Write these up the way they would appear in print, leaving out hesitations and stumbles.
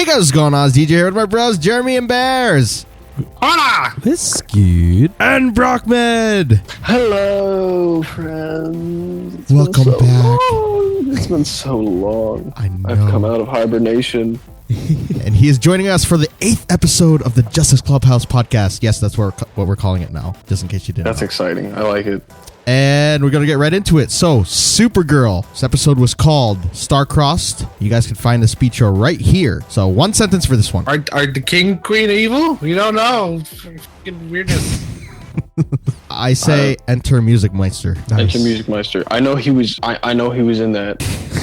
guys, what's going on? It's DJ here with my bros, Jeremy and Bears. Hola! Biscuit. And Brockman. Hello, friends. Welcome back. It's been so long. I know. I've come out of hibernation. And he is joining us for the 8th episode of the Justice Clubhouse Podcast. Yes, that's what we're calling it now, just in case you didn't That's know. exciting. I like it. And we're going to get right into it. So, Supergirl. This episode was called Star-Crossed. You guys can find the speech show right here. So, one sentence for this one. Are the king, queen evil? We don't know. Fucking weirdness. I say enter Music Meister. Enter Music Meister. I know he was. I know he was in that.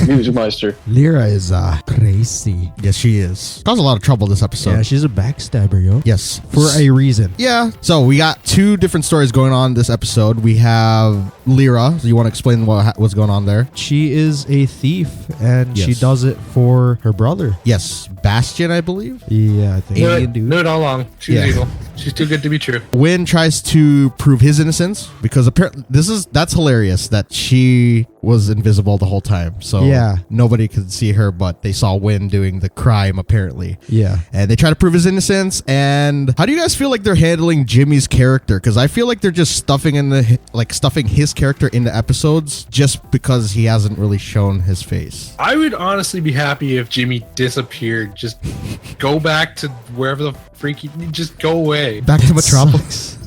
Music Meister. Lyra is crazy. Yes, she is. Caused a lot of trouble this episode. Yeah, she's a backstabber, yo. Yes. For a reason. Yeah. So we got two different stories going on this episode. We have Lyra. So you want to explain what's going on there? She is a thief, and she Yes. does it for her brother. Yes. Bastion, I believe. Yeah, I think. Knew it all along. She's Yeah. evil. She's too good to be true. Wynn tries to prove his innocence because apparently that's hilarious that she was invisible the whole time. So Yeah. nobody could see her, but they saw Wynn doing the crime apparently. Yeah. And they try to prove his innocence. And how do you guys feel like they're handling Jimmy's character? Because I feel like they're just stuffing his character into episodes just because he hasn't really shown his face. I would honestly be happy if Jimmy disappeared. Just go back to wherever the freak just go away. Back to Metropolis.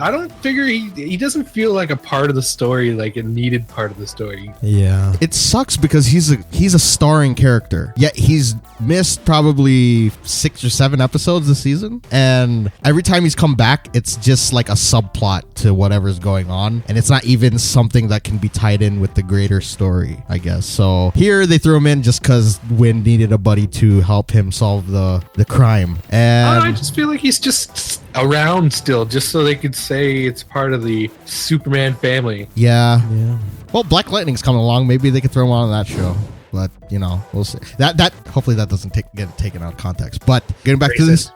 I don't figure he doesn't feel like a part of the story, like a needed part of the story. Yeah. It sucks because he's a starring character, yet he's missed probably 6 or 7 episodes this season, and every time he's come back, it's just like a subplot to whatever's going on, and it's not even something that can be tied in with the greater story, I guess. So here they threw him in just because Wynn needed a buddy to help him solve the crime, and I just feel like he's just around still, just so they could say it's part of the Superman family. yeah. Yeah. Well, Black Lightning's coming along. Maybe they could throw him on that show. But, you know, we'll see. That hopefully that doesn't get taken out of context. But getting back to this.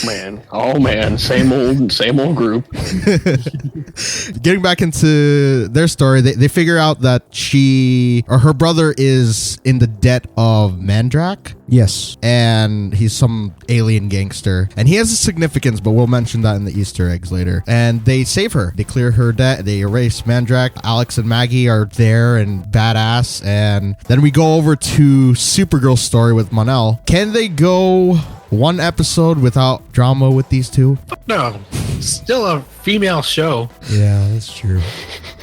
Man. Oh man. Same old group. Getting back into their story, they figure out that her brother is in the debt of Mandrak. Yes. And he's some alien gangster. And he has a significance, but we'll mention that in the Easter eggs later. And they save her. They clear her debt. They erase Mandrak. Alex and Maggie are there and badass. And then we go over to Supergirl's story with Mon-El. Can they go one episode without drama with these two? No, still a female show. Yeah, that's true.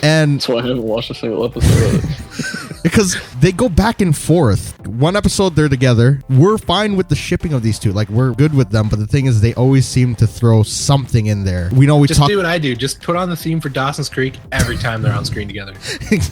And That's why I haven't watched a single episode of it. because they go back and forth. One episode they're together. We're fine with the shipping of these two. Like, we're good with them. But the thing is, they always seem to throw something in there. We know we Just talk. do what I do. Just put on the theme for Dawson's Creek every time they're on screen together.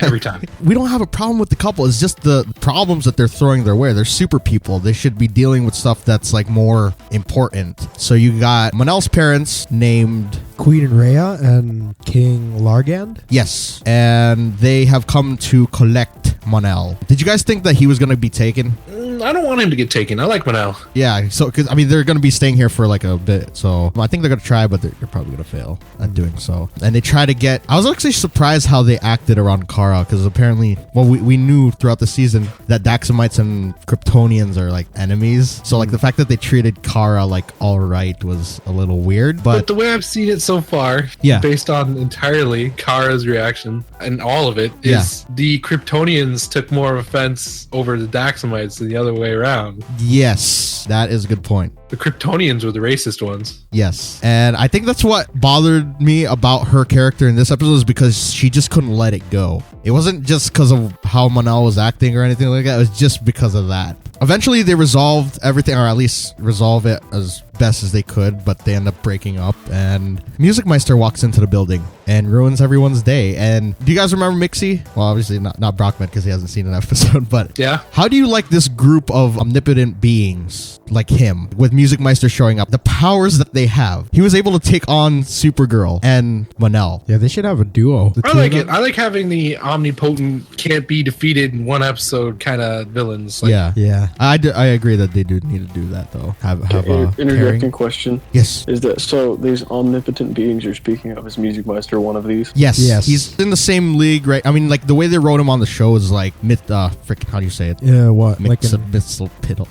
Every time. We don't have a problem with the couple. It's just the problems that they're throwing their way. They're super people. They should be dealing with stuff that's like more important. So you got Mon-El's parents named Queen and Rhea and King Largand. Yes, and they have come to collect Mon-El. Did you guys think that he was going to be taken? I don't want him to get taken. I like Mon-El. Yeah, so because I mean they're going to be staying here for like a bit, so I think they're going to try, but they're probably going to fail at doing so. And they try to get. I was actually surprised how they acted around Kara because apparently, well, we knew throughout the season that Daxamites and Kryptonians are like enemies. So like the fact that they treated Kara like all right was a little weird, But but the way I've seen it so far, Yeah. based on entirely Kara's reaction and all of it, is the Kryptonians took more offense over the Daxamites than the other way around. yes, that is a good point. The Kryptonians were the racist ones. Yes. And I think that's what bothered me about her character in this episode is because she just couldn't let it go. It wasn't just because of how Mon-El was acting or anything like that. It was just because of that. Eventually, they resolved everything, or at least resolve it as best as they could, but they end up breaking up, and Music Meister walks into the building and ruins everyone's day. And do you guys remember Mixie? Well, obviously not Brockman because he hasn't seen an episode, but Yeah. how do you like this group of omnipotent beings like him with Music Meister showing up? The powers that they have. He was able to take on Supergirl and Mon-El. Yeah, they should have a duo. The I two like of it. them. I like having the omnipotent, can't be defeated in one episode kind of villains. Like, Yeah. Yeah. I agree that they do need to do that though. Have a Intergalactic interjecting question Yes. is that so these omnipotent beings you're speaking of, is Music Meister one of these? Yes. Yes. He's in the same league, right? I mean, like the way they wrote him on the show is like freaking, how do you say it? Yeah, what? Like Mix a Piddle.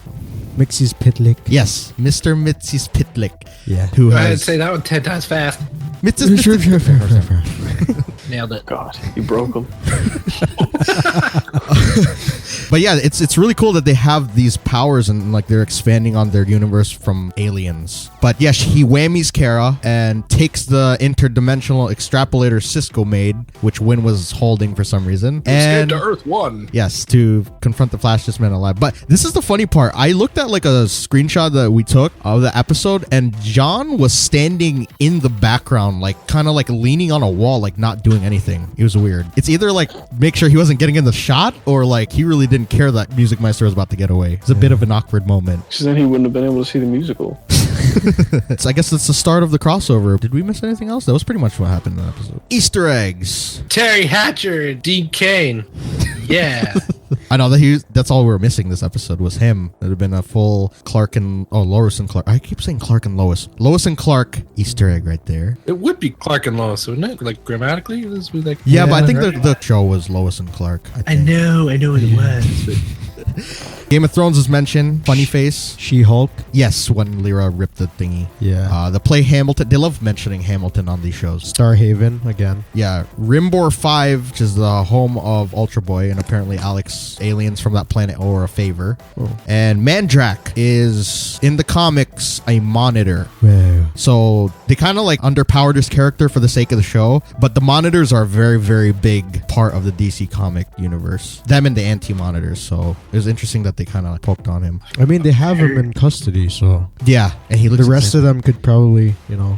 Mixie's Pitlick. Yes, Mr. Mitzi's Pitlick. Yeah. Who I'd has say that one 10 times fast. Mitzi's Nailed it. God, you broke them. But yeah, it's really cool that they have these powers and like they're expanding on their universe from aliens. But yeah, he whammies Kara and takes the interdimensional extrapolator Cisco made, which Wynn was holding for some reason. Scared to Earth 1. Yes, to confront the Flash Man alive. But this is the funny part. I looked at like a screenshot that we took of the episode, and John was standing in the background, like kind of like leaning on a wall, like not doing anything. It was weird. It's either like make sure he wasn't getting in the shot, or like he really didn't care that Music Meister was about to get away. It's a bit of an awkward moment. Because then he wouldn't have been able to see the musical. I guess it's the start of the crossover. Did we miss anything else? That was pretty much what happened in the episode. Easter eggs. Terry Hatcher, Dean Kane. Yeah. I know that's all we were missing this episode was him. It would have been a full Lois and Clark. I keep saying Clark and Lois. Lois and Clark Easter egg right there. It would be Clark and Lois, wouldn't it? Like grammatically? It was like, Yeah, but I think the show was Lois and Clark. I know what it was. But Game of Thrones is mentioned. Funny face. She-Hulk. Yes, when Lyra ripped the thingy. Yeah. The play Hamilton. They love mentioning Hamilton on these shows. Starhaven again. Yeah. Rimbor 5, which is the home of Ultra Boy, and apparently Alex aliens from that planet owe her a favor. Oh. And Mandrak is, in the comics, a monitor. Wow. So they kind of like underpowered his character for the sake of the show, but the monitors are a very, very big part of the DC comic universe. Them and the anti-monitors. So it was interesting that they kind of poked on him. I mean, they have him in custody, so Yeah, and he the looks rest of them could probably,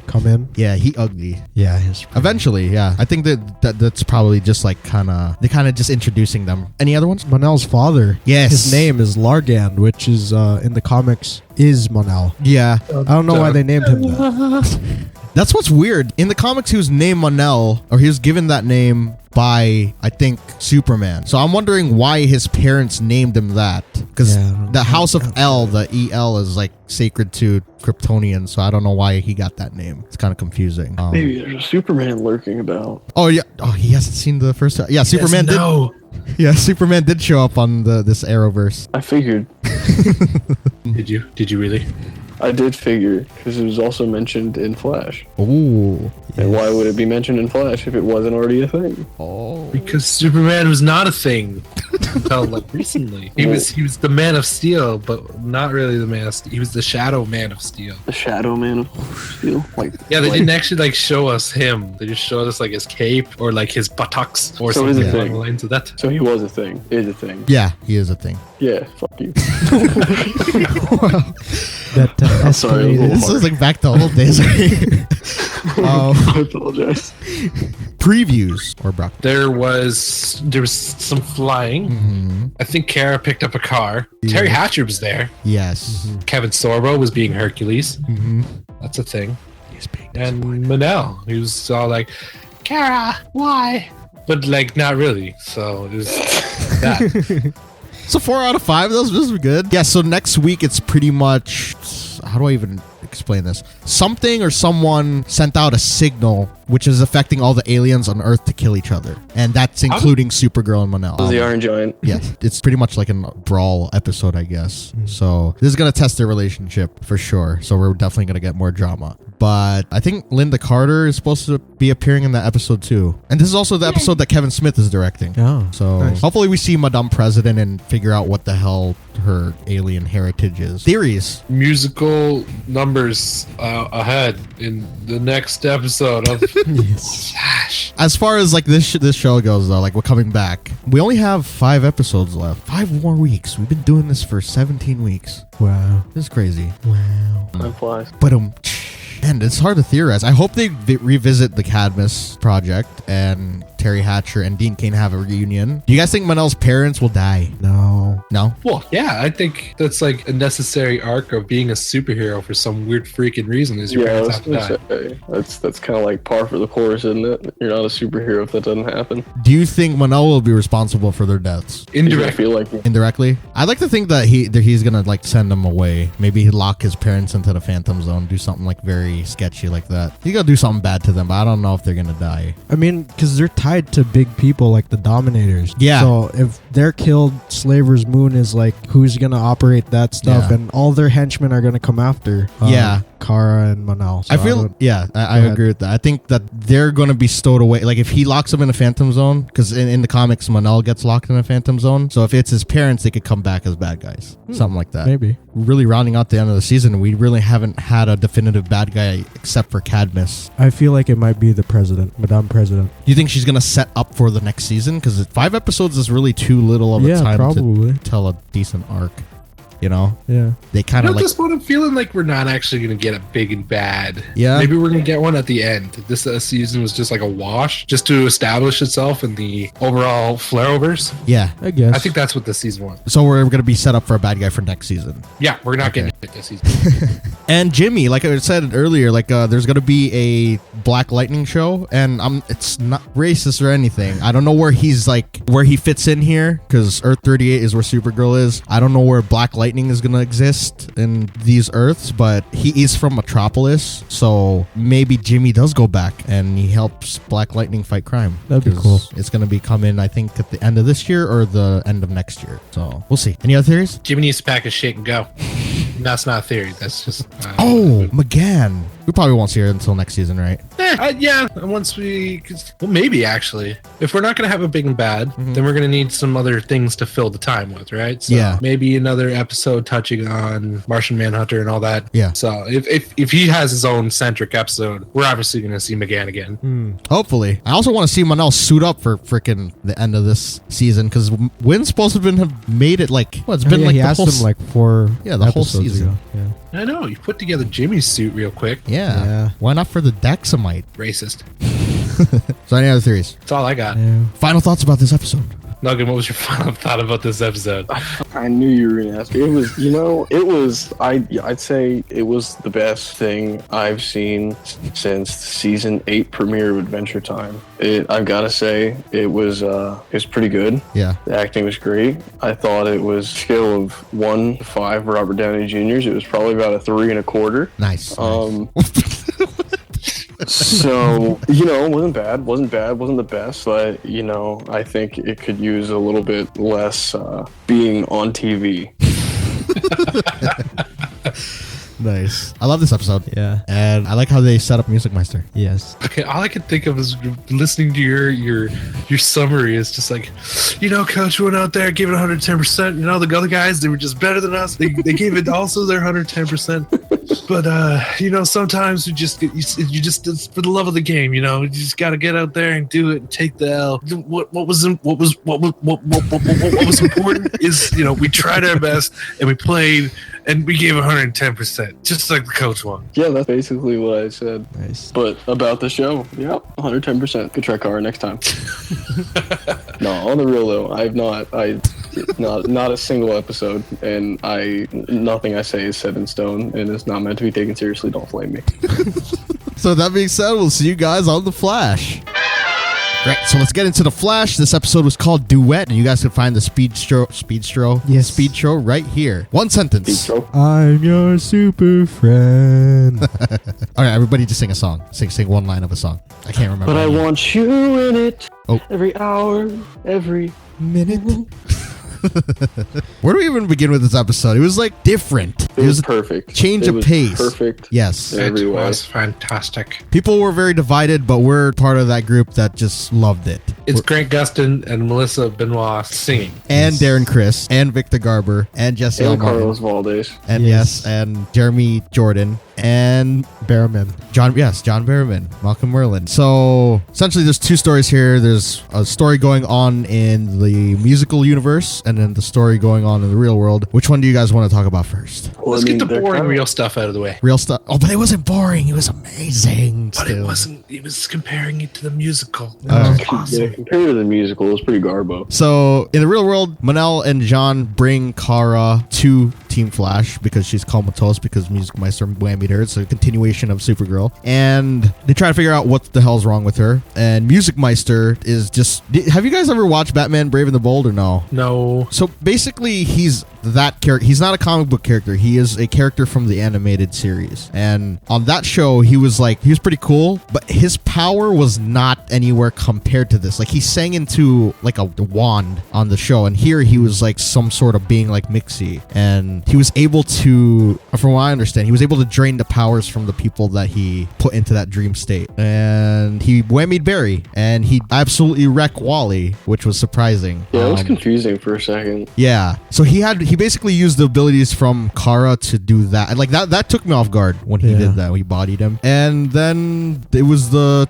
come in. Yeah, he ugly. Yeah, his Eventually, yeah. I think that's probably just like they're just introducing them. Any other ones? Monel's father. Yes. His name is Largand, which is in the comics is Monel. Yeah. I don't know why they named him that. That's what's weird. In the comics, he was named Mon-El, or he was given that name by, I think, Superman. So I'm wondering why his parents named him that. Because the House of El, the EL, is like sacred to Kryptonians. So I don't know why he got that name. It's kind of confusing. Maybe there's a Superman lurking about. Oh, yeah. Oh, he hasn't seen the first. Yeah, Superman did. No. Yeah, Superman did show up on this Arrowverse. I figured. Did you really? I did figure, because it was also mentioned in Flash. Ooh. And why would it be mentioned in Flash if it wasn't already a thing? Oh. Because Superman was not a thing until like recently. He was the Man of Steel, but not really the Man of Steel. He was the Shadow Man of Steel. The Shadow Man of Steel? Yeah, they didn't actually like show us him. They just showed us like his cape or like his buttocks or So is something it a along thing? the lines of that. So he was a thing. Is a thing. Yeah, he is a thing. Yeah, fuck you. That I'm sorry, escalated. This is like back to old days. I apologize. Previews or Brock. There was some flying. Mm-hmm. I think Kara picked up a car. Terry Hatcher was there. Yes. Kevin Sorbo was being Hercules. Mm-hmm. That's a thing. And Manel, he was all like, Kara, why? But like not really. So it was that. So 4 out of 5. Those were good. Yeah. So next week it's pretty much. How do I even explain this? Something or someone sent out a signal which is affecting all the aliens on Earth to kill each other, and that's including Supergirl and Mon-El. The Iron Giant. Yeah, it's pretty much like a brawl episode, I guess. So this is gonna test their relationship for sure. So we're definitely gonna get more drama. But I think Linda Carter is supposed to be appearing in that episode too. And this is also the episode that Kevin Smith is directing. Oh, So nice. hopefully we see Madame President and figure out what the hell her alien heritage is. Theories. Musical numbers ahead in the next episode of Yes. Flash. As far as like this show goes though, like we're coming back. We only have 5 episodes left. 5 more weeks. We've been doing this for 17 weeks. Wow. This is crazy. Wow. Time flies. But and it's hard to theorize. I hope they revisit the Cadmus project and Terry Hatcher and Dean Cain have a reunion. Do you guys think Manel's parents will die? No. No. No? Well, yeah, I think that's like a necessary arc of being a superhero for some weird freaking reason. Is your Yeah, I parents was have to gonna die. say, that's kind of like par for the course, isn't it? You're not a superhero if that doesn't happen. Do you think Manel will be responsible for their deaths? I Indirect. feel like Indirectly? I'd like to think that he's gonna like send them away. Maybe he'd lock his parents into the Phantom Zone, do something like very sketchy like that. He's gonna do something bad to them, but I don't know if they're gonna die. I mean, because they're tied to big people like the Dominators. Yeah. So if they're killed, Slaver's Moon is like, who's going to operate that stuff? Yeah. And all their henchmen are going to come after Yeah. Kara and Manal. So I feel, don't- I ahead. agree with that. I think that they're going to be stowed away. Like if he locks them in a Phantom Zone, because in the comics, Manal gets locked in a Phantom Zone. So if it's his parents, they could come back as bad guys. Something like that. Maybe. Really rounding out the end of the season, we really haven't had a definitive bad guy except for Cadmus. I feel like it might be the president, Madame President. Do you think she's going to set up for the next season? Because 5 episodes is really too little of a Yeah, time probably. to tell a decent arc. You know? Yeah. They kind I of like... just want to feeling like we're not actually going to get a big and bad. Yeah. Maybe we're going to get one at the end. This season was just like a wash, just to establish itself in the overall flare-overs. Yeah. I guess. I think that's what this season was. So we're going to be set up for a bad guy for next season. Yeah, we're not getting it this season. And Jimmy, like I said earlier, like there's gonna be a Black Lightning show, and it's not racist or anything. I don't know where he fits in here, because Earth 38 is where Supergirl is. I don't know where Black Lightning is gonna exist in these Earths, but he is from Metropolis, so maybe Jimmy does go back and he helps Black Lightning fight crime. That'd be 'Cause cool. It's gonna be coming, I think, at the end of this year or the end of next year. So we'll see. Any other theories? Jimmy needs to pack his shit and go. That's not a theory. That's just... Oh, McGann. We probably won't see her until next season, right? Yeah, once well, maybe actually. If we're not going to have a big and bad, then we're going to need some other things to fill the time with, right? So Yeah. maybe another episode touching on Martian Manhunter and all that. Yeah. So if he has his own centric episode, we're obviously going to see McGann again. Hopefully. I also want to see Manel suit up for freaking the end of this season, because Wynn's supposed to have made it like, it's been like he the asked whole him like 4 Yeah, the whole episodes season. ago. Yeah. I know, you put together Jimmy's suit real quick. Yeah. Why not for the Dexamite? Racist. So any other theories? That's all I got. Yeah. Final thoughts about this episode? Nugget, what was your final thought about this episode? I knew you were gonna ask. It was, I'd say it was the best thing I've seen since season 8 premiere of Adventure Time. I've gotta say, it was pretty good. Yeah. The acting was great. I thought it was scale of 1 to 5 Robert Downey Jr.'s. It was probably about a 3 1/4. Nice. So, wasn't bad, wasn't the best, but, I think it could use a little bit less being on TV. Nice. I love this episode. Yeah. And I like how they set up Music Meister. Yes. Okay, all I could think of is listening to your summary is just like, Coach went out there, gave it 110%. The other guys, they were just better than us. They gave it also their 110%. But sometimes you just it's for the love of the game. You just got to get out there and do it and take the L. What was important is we tried our best and we played and we gave 110%, just like the coach one. Yeah, that's basically what I said. Nice. But about the show, yep, 110%. Good try, Cara, next time. No, on the real though, not a single episode, and nothing I say is set in stone, and it's not meant to be taken seriously. Don't flame me. So that being said, we'll see you guys on The Flash. Right, so let's get into The Flash. This episode was called Duet, and you guys can find the speed show right here. One sentence. Intro. I'm your super friend. All right, everybody just sing a song. Sing one line of a song. I can't remember. But I want you in it. Oh. Every hour, every minute. Where do we even begin with this episode? It was like different. It was perfect. Change It of was pace. Perfect. Yes. Yeah. Every It way. was fantastic. People were very divided, but we're part of that group that just loved it. It's Grant Gustin and Melissa Benoit singing. And Darren Criss, and Victor Garber, and Jesse And Almartin, Carlos Valdez. and Yes. and Jeremy Jordan, and Barrowman. John Barrowman, Malcolm Merlin. So essentially there's two stories here. There's a story going on in the musical universe, and then the story going on in the real world. Which one do you guys want to talk about first? let's get the boring real stuff out of the way. Real stuff. Oh, but it wasn't boring. It was amazing. But still. it wasn't. He was comparing it to the musical. Yeah, compared to the musical, it was pretty garbo. So in the real world, Manel and John bring Kara to Team Flash because she's comatose because Music Meister whammied her. It's a continuation of Supergirl. And they try to figure out what the hell's wrong with her. And Music Meister is just... Have you guys ever watched Batman Brave and the Bold or no? No. So basically, he's that character. He's not a comic book character. He is a character from the animated series. And on that show, he was pretty cool, but his power was not anywhere compared to this. Like, he sang into like a wand on the show, and here he was like some sort of being like Mixie. And he was able to, from what I understand, he was able to drain the powers from the people that he put into that dream state. And he whammied Barry, and he absolutely wrecked Wally, which was surprising. Yeah, it was confusing for a second. Yeah. So he basically used the abilities from Kara to do that. And like that took me off guard when he did that. He bodied him. And then it was the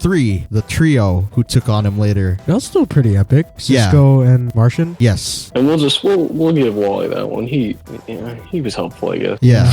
trio who took on him later. That was still pretty epic. Cisco and Martian. Yes. And we'll give Wally that one. He was helpful, I guess. Yeah.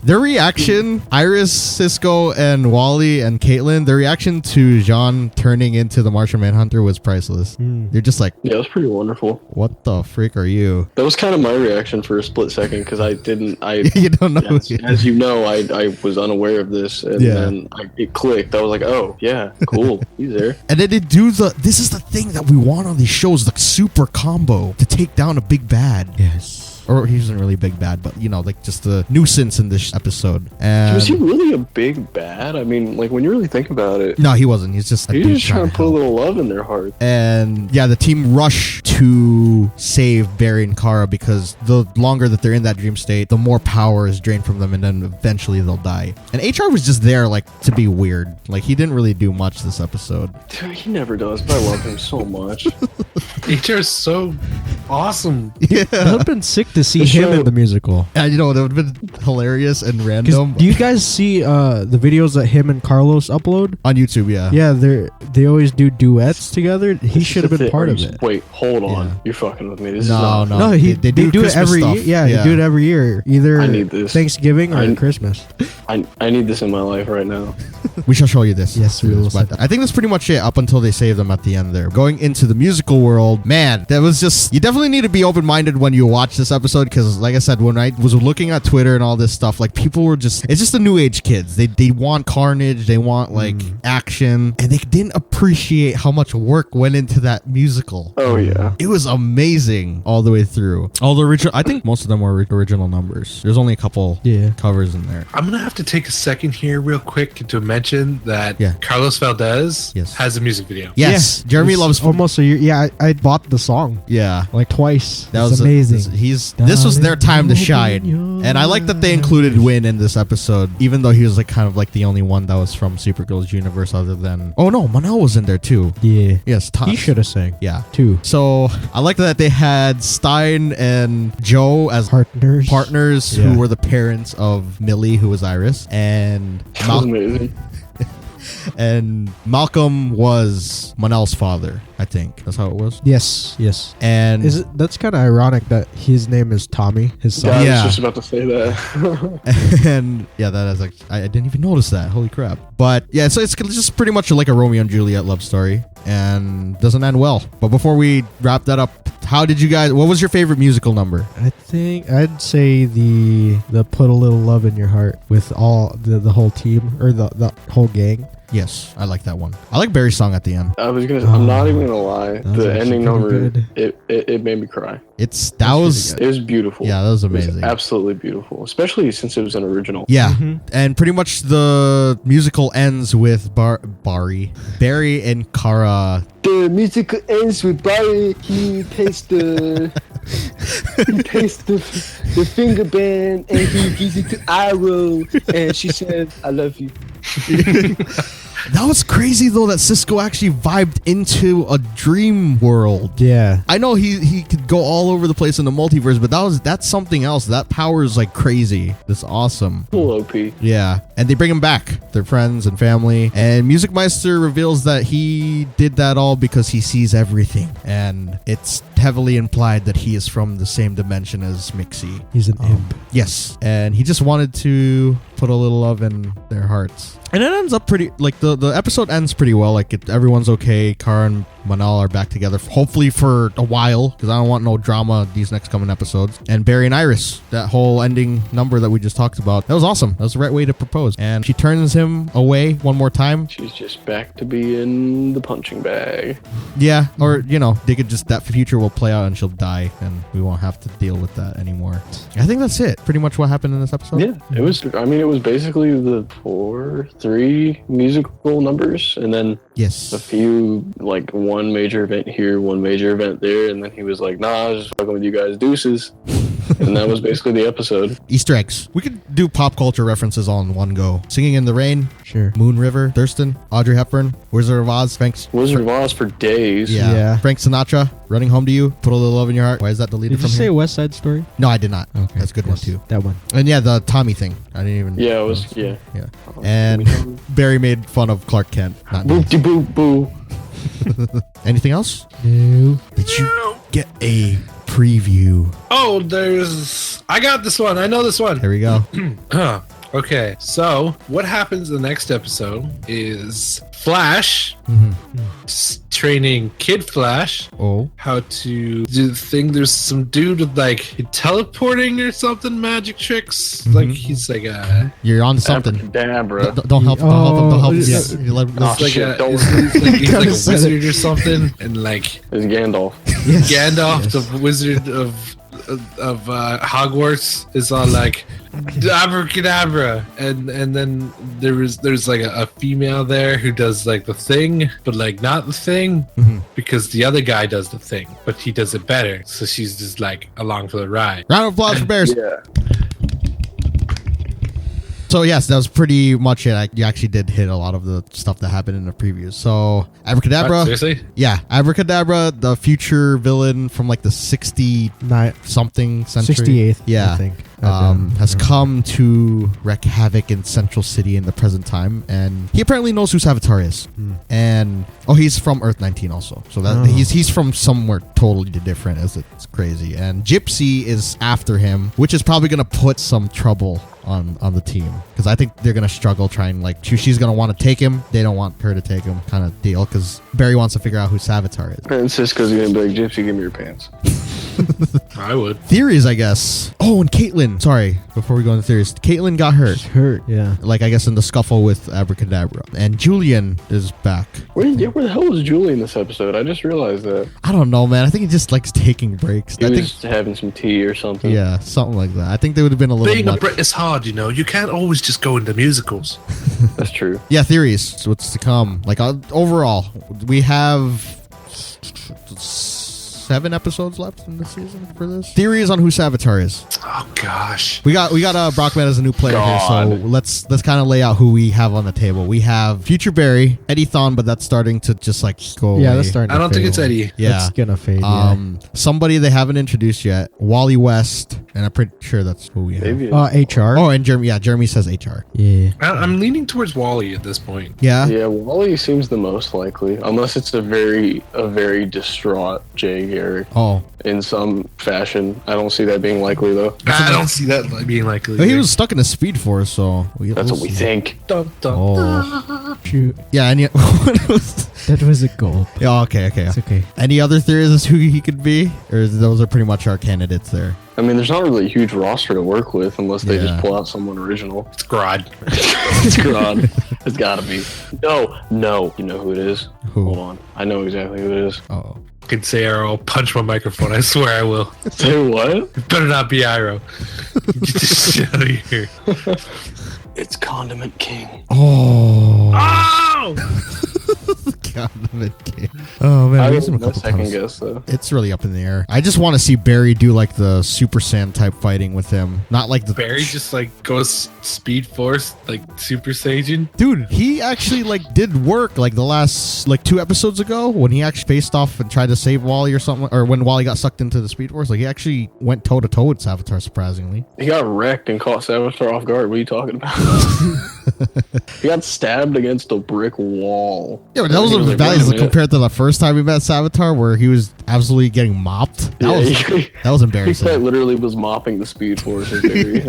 Their reaction, Iris, Cisco, and Wally and Caitlin, their reaction to Jean turning into the Martian Manhunter was priceless. They're just like, yeah, it was pretty wonderful. What the freak are you? That was kind of my reaction for a split second because I you don't know. As you know, I was unaware of this, and then it clicked. I was like, oh yeah, cool, he's there. And then they do this is the thing that we want on these shows, the super combo to take down a big bad. Yes. Or he wasn't really big bad, but like just the nuisance in this episode. And was he really a big bad? I mean, like when you really think about it. No, he wasn't. He's just trying to put a little love in their heart. And yeah, the team rush to save Barry and Kara because the longer that they're in that dream state, the more power is drained from them, and then eventually they'll die. And HR was just there like to be weird. Like he didn't really do much this episode. Dude, he never does, but I love him so much. HR is so awesome. Yeah. It would have been sick to see him in the musical. And that would have been hilarious and random. Do you guys see the videos that him and Carlos upload on YouTube? Yeah. Yeah, they always do duets together. He should have been part of it. Wait, hold on. You're fucking with me. This no, is not... No, they do it every year. Yeah, they do it every year. Either I need this. Thanksgiving or Christmas. I need this in my life right now. We shall show you this. Yes, we will. But I think that's pretty much it up until they save them at the end there. Going into the musical world, man, that was just... You definitely need to be open-minded when you watch this episode because, like I said, when I was looking at Twitter and all this stuff, like people were just... It's just the new age kids. They want carnage. They want like action. And they didn't appreciate how much work went into that musical. Oh, yeah. It was amazing all the way through. All the original... I think most of them were original numbers. There's only a couple covers in there. I'm going to have to take a second here real quick to mention that Carlos Valdez has a music video. Yes. Jeremy loves... Almost a year. Yeah, I bought the song. Yeah. Like twice. That was amazing. This was their time to shine. And I like that they included Win in this episode, even though he was like kind of like the only one that was from Supergirl's universe other than... Oh no, Manel was in there too. Yeah. Yes, he should have sang. Yeah. Too. So I like that they had Stein and Joe as partners who were the parents of Millie, who was Iris, and That was amazing. And Malcolm was Manel's father, I think. That's how it was. Yes. And that's kind of ironic that his name is Tommy, his son. Yeah, I was just about to say that. And yeah, that is like I didn't even notice that. Holy crap. But yeah, so it's just pretty much like a Romeo and Juliet love story and doesn't end well. But before we wrap that up, what was your favorite musical number? I think I'd say the Put a Little Love in Your Heart with all the whole team or the whole gang. Yes, I like that one. I like Barry's song at the end. I'm not even gonna lie. The ending number, it made me cry. It was beautiful. Yeah, that was amazing. It was absolutely beautiful, especially since it was an original. Yeah, and pretty much the musical ends with Barry and Kara. The musical ends with Barry. He takes the finger band and he gives it to Arrow, and she says, "I love you." That was crazy though that Cisco actually vibed into a dream world. Yeah. I know he could go all over the place in the multiverse, but that's something else. That power is like crazy. That's awesome. Cool OP. Yeah, and they bring him back. They're friends and family. And Music Meister reveals that he did that all because he sees everything, and it's heavily implied that he is from the same dimension as Mixie. He's an imp. Yes, and he just wanted to put a little love in their hearts. And it ends up pretty, like the episode ends pretty well. Like everyone's okay. Kara and Manal are back together, hopefully for a while, because I don't want no drama these next coming episodes. And Barry and Iris, that whole ending number that we just talked about, that was awesome. That was the right way to propose. And she turns him away one more time. She's just back to being the punching bag. Yeah, or they could just, that future will play out and she'll die, and we won't have to deal with that anymore. I think that's it. Pretty much what happened in this episode. Yeah, it was. I mean, it was basically the 3 musical numbers, and then Yes. a few, like one major event here, one major event there, and then he was like, "Nah, I was just fucking with you guys, deuces." And that was basically the episode. Easter eggs. We could do pop culture references all in one go. Singing in the Rain, Sure. Moon River, Thurston, Audrey Hepburn, Wizard of Oz, Wizard of Oz for days. Yeah. Frank Sinatra, Running Home to You, Put a Little Love in Your Heart. Why is that deleted Did you from say here? West Side Story? No, I did not. Okay. That's a good one too. That one. And yeah, the Tommy thing. I didn't even. Yeah, it was. Yeah. Yeah. And Barry made fun of Clark Kent. Not Boop nice. de boop boo. Anything else? No. Did you get a preview? Oh, I got this one. I know this one. There we go. Okay, so what happens in the next episode is Flash training Kid Flash Oh. how to do the thing. There's some dude with like teleporting or something, magic tricks. Like he's like a You're on to something. Abracadabra. Don't help. Don't help him. Don't help him. Oh, Yes. You let him go. Oh, he's like shit, a, don't- he's like a said it. wizard or something, and like It's Gandalf. Yes. Gandalf, Yes. the wizard of Hogwarts, is all like abracadabra, and then there's like a female there who does like the thing, but like not the thing, because the other guy does the thing, but he does it better. So she's just like along for the ride. Round of applause for Bears. Yeah. So yes, that was pretty much it. You actually did hit a lot of the stuff that happened in the previews. So Abracadabra, Seriously? yeah, Abracadabra, the future villain from like the 60-something century, 68th, yeah, I think. has come to wreak havoc in Central City in the present time, and he apparently knows who Savitar is. And he's from Earth 19 also, so that he's from somewhere totally different. It's crazy. And Gypsy is after him, which is probably gonna put some trouble on the team, because I think they're gonna struggle trying, like she's gonna want to take him, they don't want her to take him, kind of deal, because Barry wants to figure out who Savitar is. And Cisco's gonna be like, Gypsy, give me your pants. I would. Theories, I guess. Oh, and Caitlyn, sorry, before we go into theories, Caitlyn got hurt, Hurt, yeah. like I guess in the scuffle with Abracadabra, and Julian is back. Where the hell was Julie in this episode? I just realized that. I don't know, man. I think he just likes taking breaks. He I think, was having some tea or something. yeah, something like that. I think they would have been a little Being a much. Brit is hard, you know. You can't always just go into musicals. That's true. Yeah, theories. So what's to come? Like overall, we have 7 episodes left in the season for this. Theories on who Savitar is. Oh gosh. We got Brockman as a new player here, so God. let's kind of lay out who we have on the table. We have Future Barry, Eddie Thawne, but that's starting to just like go Yeah, away. that's starting to I don't think fade. it's Eddie. Yeah. That's gonna fade, yeah. Somebody they haven't introduced yet, Wally West, and I'm pretty sure that's who we have. Maybe. HR. Oh, and Jeremy. Yeah, Jeremy says HR. Yeah. I'm leaning towards Wally at this point. Yeah. Yeah, Wally seems the most likely, unless it's a very distraught Jay Garrick Oh, in some fashion. I don't see that being likely though. I don't see that being likely. he was stuck in a Speed Force, so That's what we think. Dun, dun. Oh, Shoot. yeah. And what was? That was a goal. Yeah. Okay. It's okay. Any other theories as to who he could be, or those are pretty much our candidates there? I mean, there's not really a huge roster to work with unless they Yeah. just pull out someone original. It's Grodd. It's God. It's gotta be. No. You know who it is? Who? Hold on. I know exactly who it is. Oh. I can say Arrow. I'll punch my microphone. I swear I will. Say what? It better not be Arrow. Get this shit out of here. It's Condiment King. Oh. Oh! God, the mid-game. Oh man, I we used him a no couple second times. guess though. It's really up in the air. I just want to see Barry do like the Super Saiyan type fighting with him, not like the Barry just like goes Speed Force like Super Saiyan. Dude, he actually like did work like the last like 2 episodes ago when he actually faced off and tried to save Wally or something, or when Wally got sucked into the Speed Force. Like he actually went toe to toe with Savitar, surprisingly. He got wrecked and caught Savitar off guard. What are you talking about? He got stabbed against a brick wall. Yeah, but that was He like, that "Wait a was minute." compared to the first time we met Savitar, where he was absolutely getting mopped. That Yeah, was he embarrassing. quite literally was mopping the Speed Force. with Barry.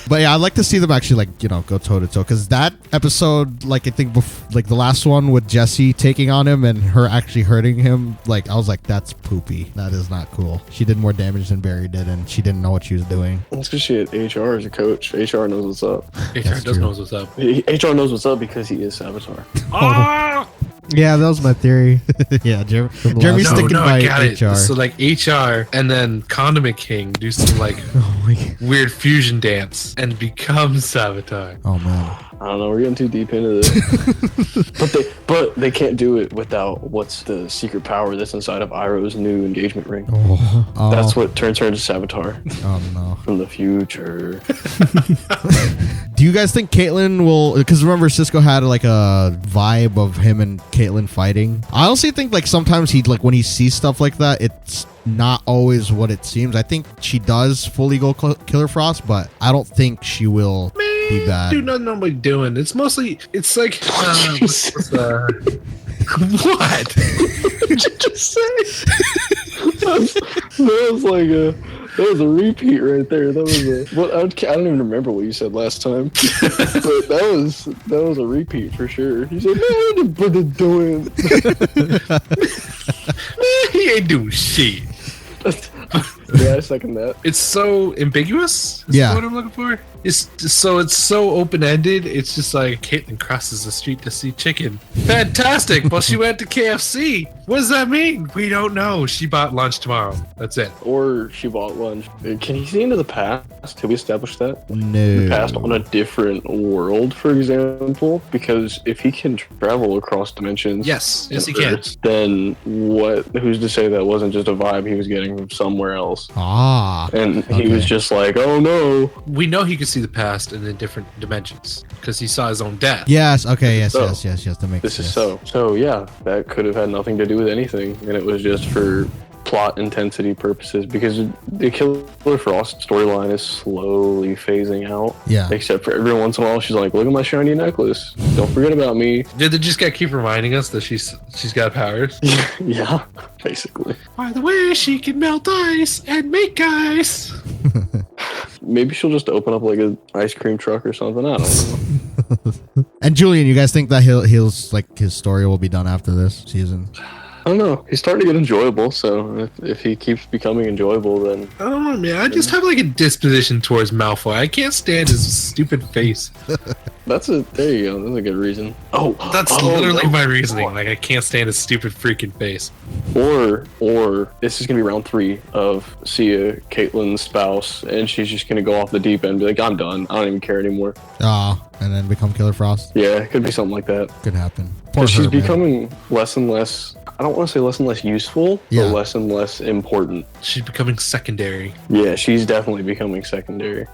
But yeah, I'd like to see them actually like go toe to toe, because that episode, like I think like the last one with Jessie taking on him and her actually hurting him, like I was like, that's poopy. That is not cool. She did more damage than Barry did, and she didn't know what she was doing. That's because she had HR as a coach. HR knows what's up. HR That's does true. knows what's up. HR knows what's up because he is Savitar. Ah! Yeah, that was my theory. Yeah, the Jeremy's last- sticking by I got HR. it. So like HR and then Condiment King do some like Oh my God. weird fusion dance and become Savitar. Oh man. I don't know. We're getting too deep into this, but they can't do it without what's the secret power that's inside of Iroh's new engagement ring. Oh, That's what turns her into Savitar Oh no. from the future. Do you guys think Caitlyn will? Because remember, Cisco had like a vibe of him and Caitlyn fighting. I honestly think like sometimes he like when he sees stuff like that, it's not always what it seems. I think she does fully go Killer Frost, but I don't think she will be bad. Do nothing nobody doing. It's mostly it's like what? What did you just say? That was a repeat right there. That was a. Well, I don't even remember what you said last time, but that was a repeat for sure. You said, "Man, what are they doing?" He ain't doing shit. Yeah, I second that. It's so ambiguous. Is Yeah. what I'm looking for. It's so open ended. It's just like Caitlyn crosses the street to see chicken. Fantastic. Well, she went to KFC. What does that mean? We don't know. She bought lunch tomorrow. That's it. Or she bought lunch. Can he see into the past? Have we established that? No. The past on a different world, for example? Because if he can travel across dimensions, Yes, he and can. Earths, then what? Who's to say that wasn't just a vibe he was getting from somewhere else? Ah. And he Okay. was just like, "Oh no!" We know he could see the past and in different dimensions because he saw his own death. Yes. Okay. Yes. So, Yes. That makes This sense. is so. So yeah, that could have had nothing to do with anything, and it was just for plot intensity purposes, because the Killer Frost storyline is slowly phasing out. Yeah. Except for every once in a while, she's like, "Look at my shiny necklace. Don't forget about me." Did they just gotta keep reminding us that she's got powers? Yeah, basically. By the way, she can melt ice and make ice. Maybe she'll just open up like an ice cream truck or something. I don't know. And Julian, you guys think that he'll like his story will be done after this season? I don't know. He's starting to get enjoyable, so if he keeps becoming enjoyable, then I don't know, man. I just have like a disposition towards Malfoy. I can't stand his stupid face. there you go. That's a good reason. That's literally my reasoning. Like I can't stand his stupid freaking face. Or this is gonna be round 3 of Sia, Caitlyn's spouse, and she's just gonna go off the deep end and be like, "I'm done. I don't even care anymore." And then become Killer Frost. Yeah, it could be something like that. Could happen. Poor But she's her, man. becoming less and less. I don't want to say less and less useful, Yeah. but less and less important. She's becoming secondary. Yeah, she's definitely becoming secondary.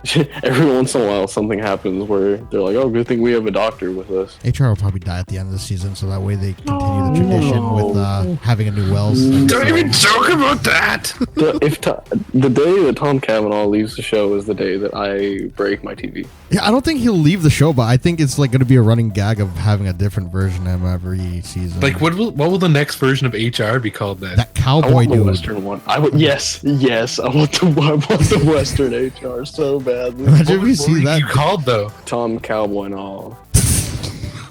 Every once in a while, something happens where they're like, "Oh, good thing we have a doctor with us." HR will probably die at the end of the season, so that way they continue the tradition with having a new Wells. Don't even joke about that. The day that Tom Cavanaugh leaves the show is the day that I break my TV. Yeah, I don't think he'll leave the show, but I think it's like going to be a running gag of having a different version of him every season. Like what will the next version of HR be called then? that I cowboy want the dude. Western one. Yes. I want the Western HR so badly. Imagine if you What see were that. you called though? Tom Cowboy and all.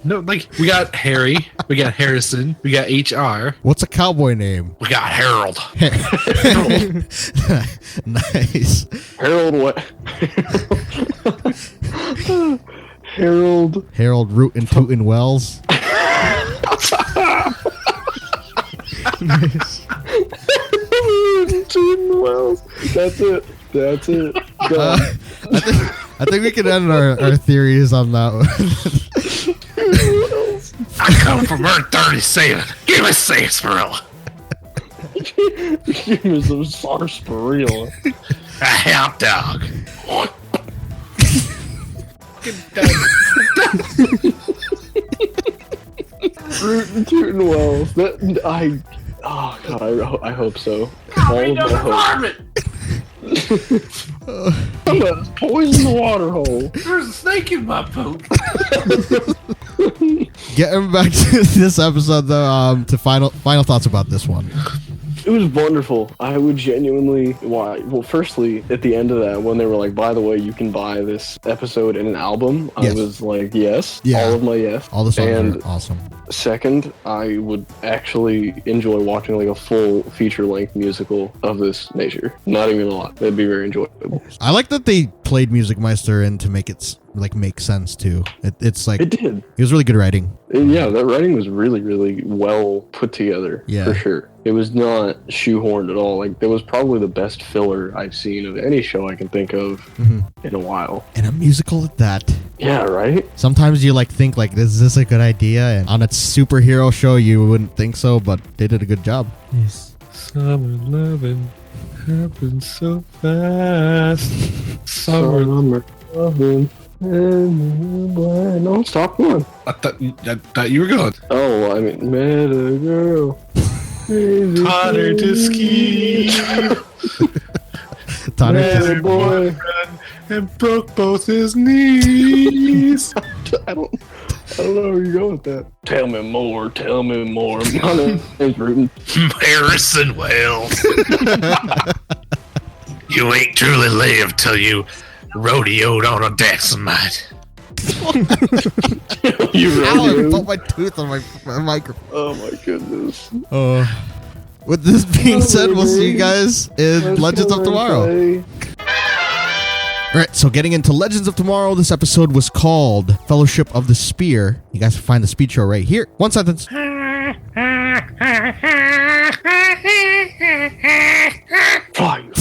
No, like we got Harry, we got Harrison, we got HR, What's a cowboy name? we got Harold. Nice. Harold what? Harold. Harold Rootin' Tootin' Wells. Jordan Wells. That's it. Go. I think we can end our theories on that one. I come from Earth 37. Give me sarsaparilla. Give me some sarsaparilla. A hot dog. Rootin' tootin' wells. Oh god, I hope so. All of my hope. I'm gonna poison the water hole. There's a snake in my poop. Getting back to this episode, though, to final thoughts about this one. It was wonderful. I would genuinely, well, firstly, at the end of that, when they were like, by the way, you can buy this episode and an album, Yes. I was like, yes. Yeah. All of my yes. All the songs And are awesome. second, I would actually enjoy watching like a full feature-length musical of this nature. Not even a lot. That'd be very enjoyable. I like that they played Music Meister in to make it like make sense too. It's like It did. it was really good writing. And yeah, that writing was really, really well put together. Yeah. For sure. It was not shoehorned at all. Like, that was probably the best filler I've seen of any show I can think of in a while. And a musical at that. Yeah, right? Sometimes you like think like, is this a good idea? And on a superhero show, you wouldn't think so, but they did a good job. Yes. Summer loving happens so fast. Summer. Loving. No, stop going. I thought you were going. Oh, I mean, met a girl. Taught her to ski. Taught her Met to- a boy. And broke both his knees. I don't know where you're going with that. Tell me more. My name's Rootin'. Harrison Wells. You ain't truly lived till you rodeoed on a Dexamite. You Ow, I really put my tooth on my microphone. Oh my goodness. With this being said, we'll see you guys in Legends of Tomorrow. All right, so getting into Legends of Tomorrow, this episode was called Fellowship of the Spear. You guys can find the speed show right here. One sentence. Fine.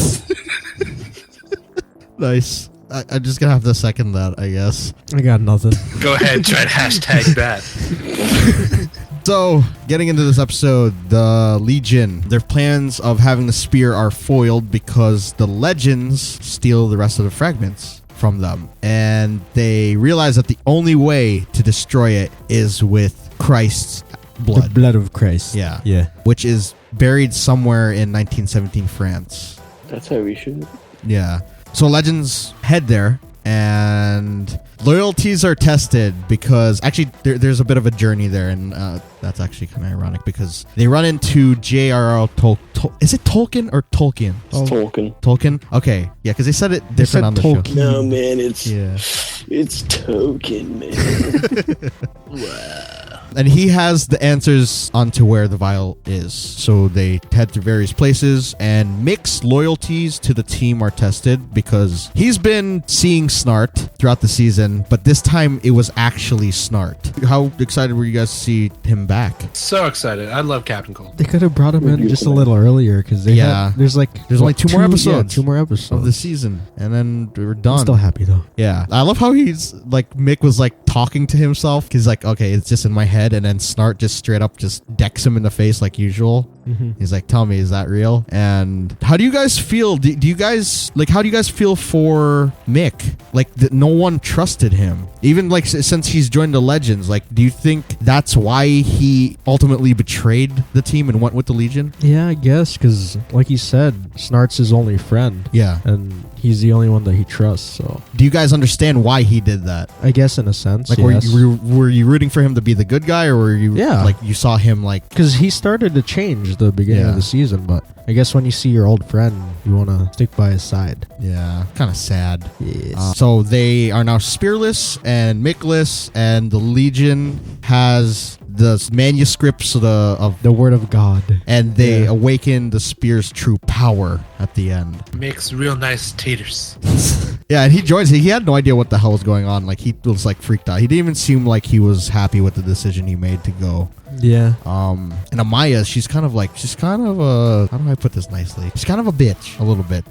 Nice. I'm just gonna have to second that, I guess. I got nothing. Go ahead, try to hashtag that. So, getting into this episode, the Legion, their plans of having the spear are foiled because the legends steal the rest of the fragments from them. And they realize that the only way to destroy it is with Christ's The blood. blood of Christ. Yeah. Yeah. Which is buried somewhere in 1917 France. That's how we should. Yeah. So legends head there, and loyalties are tested because actually there's a bit of a journey there, and that's actually kind of ironic because they run into J.R.R. Tolkien. Is it Tolkien or Tolkien? It's Tolkien. Tolkien? Okay. Yeah, because they said it They said different on the Tolkien. show. No, man, it's Yeah. Tolkien, man. And he has the answers onto where the vial is. So they head to various places, and Mick's loyalties to the team are tested because he's been seeing Snart throughout the season, but this time it was actually Snart. How excited were you guys to see him back? So excited. I love Captain Cold. They could have brought him Would in you just a like- little earlier because they Yeah. there's only two more episodes. Yeah, 2 more episodes Of the season, and then we're done. I'm still happy though. Yeah, I love how he's like Mick was like talking to himself. He's like, okay, it's just in my head, and then Snart just straight up just decks him in the face like usual. He's like, tell me, is that real? And how do you guys feel? Do you guys like? How do you guys feel for Mick? Like that, no one trusted him, even like since he's joined the Legends. Like, do you think that's why he ultimately betrayed the team and went with the Legion? Yeah, I guess because like you said, Snart's his only friend. Yeah. And he's the only one that he trusts. So Do you guys understand why he did that? I guess in a sense, Like, yes. were you rooting for him to be the good guy, or were you Yeah. like you saw him like? Because he started to change the beginning Yeah. of the season, but I guess when you see your old friend, you want to stick by his side. Yeah, kind of sad. Yes. So they are now spearless and Mickless, and the Legion has the manuscripts of The word of God. and they Yeah. awaken the spear's true power at the end. Makes real nice taters. Yeah, and he joins. He had no idea what the hell was going on. Like, he was like freaked out. He didn't even seem like he was happy with the decision he made to go. Yeah. And Amaya, she's kind of a, how do I put this nicely? She's kind of a bitch, a little bit.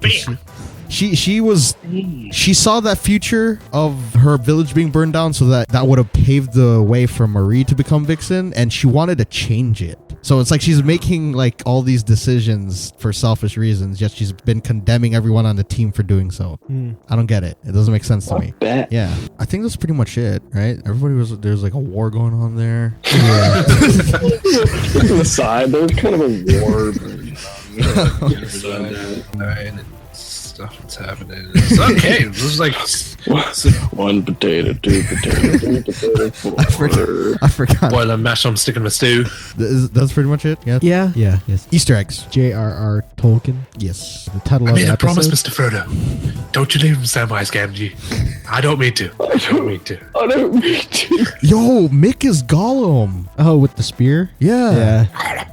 She saw that future of her village being burned down, so that would have paved the way for Marie to become Vixen, and she wanted to change it. So it's like she's making like all these decisions for selfish reasons, yet she's been condemning everyone on the team for doing so. I don't get it. It doesn't make sense to me. Bet. Yeah, I think that's pretty much it, right? There's like a war going on there. Yeah. To the side, there's kind of a war. Stuff that's happening. It's okay. It was like One potato, two potato, three potato, four. I forgot. boil and mash them, stick in the stew. That's pretty much it. Yeah. Yeah. Yes. Easter eggs. J.R.R. Tolkien. Yes. The title I of made the a promise, episode. Mr. Frodo. Don't you leave him, Samwise Gamgee. I don't mean to. I don't mean to. Yo, Mick is Gollum. Oh, with the spear. Yeah. Yeah.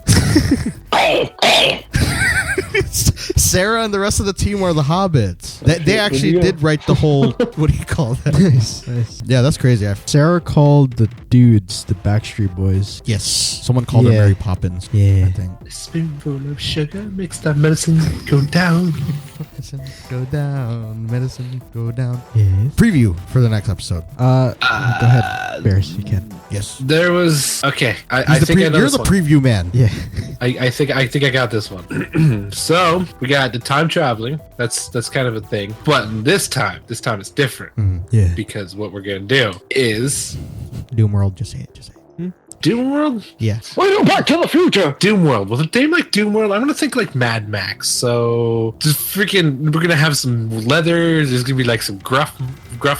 Sarah and the rest of the team are the hobbits. They actually did write the whole. What do you call that? Nice. Yeah, that's crazy. Sarah called the dudes the Backstreet Boys. Yes, someone called her Yeah. Mary Poppins. Yeah. I think. A spoonful of sugar makes that medicine go down. Medicine go down. Medicine go down. Yes. Preview for the next episode. Go ahead, Bears. You can. Yes. There was okay. I He's the think I know you're this the one. preview man. Yeah. I think I got this one. So we got the time traveling. That's kind of a thing. But this time it's different Yeah. because what we're gonna do is Doom World. Just say it. Just say it. Doom World. Yes. Wait, no, Back to the Future. Doom World. With a name like Doom World, I'm gonna think like Mad Max. So just freaking, we're gonna have some leather. There's gonna be like some gruff